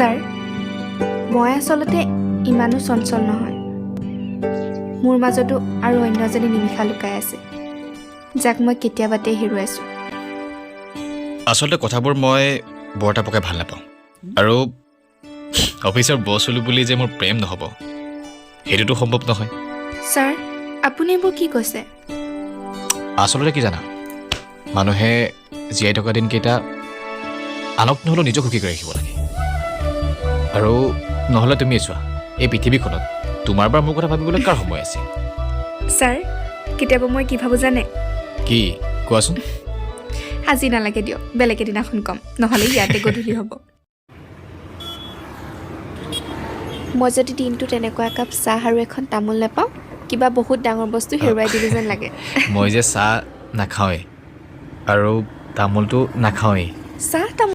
sir মই আচলতে ইমানো চঞ্চল নহয় মোৰ মাজতো আৰু অন্য এজনী নিমিষা লুকাই আছে যাক মই কেতিয়াবাতে হেৰুৱাইছোঁ আচলতে কথাবোৰ মই বৰ এটা পকাই ভাল নাপাওঁ আৰু অফিচৰ বছ হ'লো বুলি যে মোৰ প্ৰেম নহ'ব সেইটোতো সম্ভৱ নহয় ছাৰ আপুনি এইবোৰ কি কৈছে আচলতে কি জানা মানুহে জীয়াই থকা দিনকেইটা আনক নহ'লেও নিজক সুখী কৰি ৰাখিব লাগে আৰু নহ'লে তুমি চোৱা এই পৃথিৱীখনত তোমাৰ বা মোৰ কথা ভাবিবলৈ কাৰ সময় আছে ছাৰ কেতিয়াবা মই কি ভাবোঁ জানে কি কোৱাচোন আজি নালাগে দিয়ক বেলেগ এদিনাখন ক'ম নহ'লে ইয়াতে গধূলি হ'ব মই যদি দিনটো তেনেকুৱা একাপ চাহ আৰু এখন তামোল নাপাওঁ কিবা বহুত ডাঙৰ বস্তু হেৰুৱাই দিলোঁ যেন লাগে মই যে চাহ নাখাওঁৱেই আৰু তামোলটো নাখাওঁৱেই চাহ তামোল